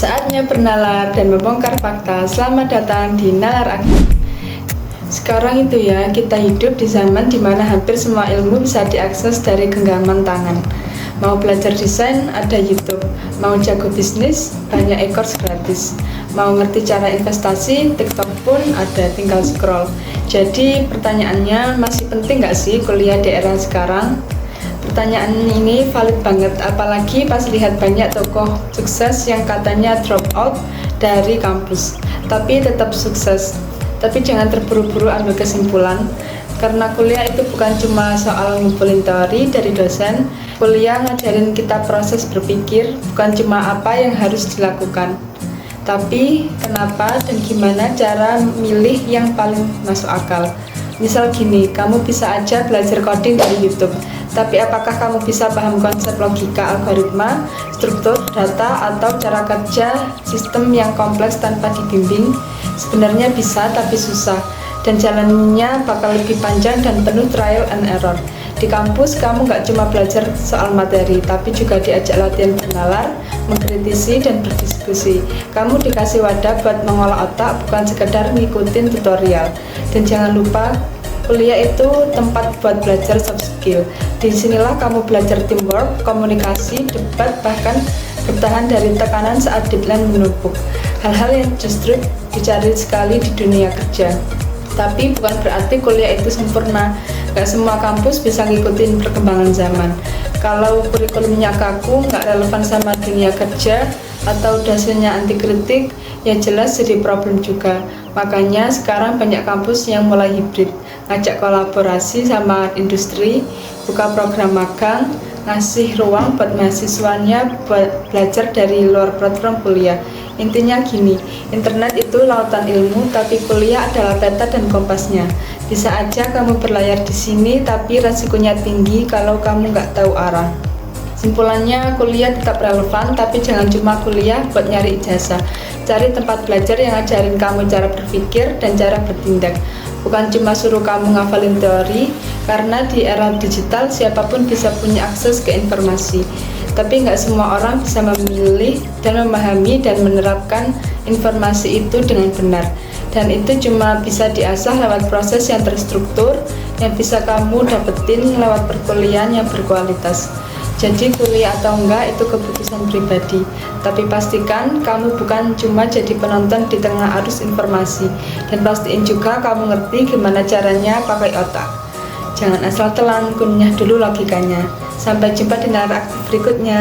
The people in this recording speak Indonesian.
Saatnya bernalar dan membongkar fakta. Selamat datang di Nalar Aktif. Sekarang itu ya, kita hidup di zaman dimana hampir semua ilmu bisa diakses dari genggaman tangan. Mau belajar desain, ada YouTube. Mau jago bisnis, banyak e-course gratis. Mau ngerti cara investasi, TikTok pun ada, tinggal scroll. Jadi pertanyaannya, masih penting nggak sih kuliah di era sekarang? Pertanyaan ini valid banget, apalagi pas lihat banyak tokoh sukses yang katanya drop out dari kampus, tapi tetap sukses. Tapi jangan terburu-buru ambil kesimpulan, karena kuliah itu bukan cuma soal ngumpulin teori dari dosen. Kuliah ngajarin kita proses berpikir, bukan cuma apa yang harus dilakukan, tapi kenapa dan gimana cara milih yang paling masuk akal. Misal gini, kamu bisa aja belajar coding dari YouTube, tapi apakah kamu bisa paham konsep logika algoritma, struktur data, atau cara kerja sistem yang kompleks tanpa dibimbing? Sebenarnya bisa, tapi susah, dan jalannya bakal lebih panjang dan penuh trial and error. Di kampus, kamu nggak cuma belajar soal materi, tapi juga diajak latihan bernalar, mengkritisi, dan berdiskusi. Kamu dikasih wadah buat mengolah otak, bukan sekedar ngikutin tutorial. Dan jangan lupa, kuliah itu tempat buat belajar soft skill. Disinilah kamu belajar teamwork, komunikasi, debat, bahkan bertahan dari tekanan saat deadline menumpuk. Hal-hal yang justru dicari sekali di dunia kerja. Tapi bukan berarti kuliah itu sempurna. Gak semua kampus bisa ngikutin perkembangan zaman. Kalau kurikulumnya kaku, gak relevan sama dunia kerja, atau dosennya anti kritik, ya jelas jadi problem juga. Makanya sekarang banyak kampus yang mulai hibrid, ngajak kolaborasi sama industri, buka program magang, ngasih ruang buat mahasiswanya buat belajar dari luar platform kuliah. Intinya gini, internet itu lautan ilmu, tapi kuliah adalah peta dan kompasnya. Bisa aja kamu berlayar di sini, tapi resikonya tinggi kalau kamu nggak tahu arah. Simpulannya, kuliah tetap relevan, tapi jangan cuma kuliah buat nyari ijazah. Cari tempat belajar yang ngajarin kamu cara berpikir dan cara bertindak. Bukan cuma suruh kamu ngafalin teori, karena di era digital siapapun bisa punya akses ke informasi. Tapi nggak semua orang bisa memilih dan memahami dan menerapkan informasi itu dengan benar. Dan itu cuma bisa diasah lewat proses yang terstruktur, yang bisa kamu dapetin lewat perkuliahan yang berkualitas. Jadi kuliah atau enggak itu keputusan pribadi, tapi pastikan kamu bukan cuma jadi penonton di tengah arus informasi, dan pastiin juga kamu ngerti gimana caranya pakai otak. Jangan asal telan, kunyah dulu logikanya. Sampai jumpa di Nalar Aktif berikutnya.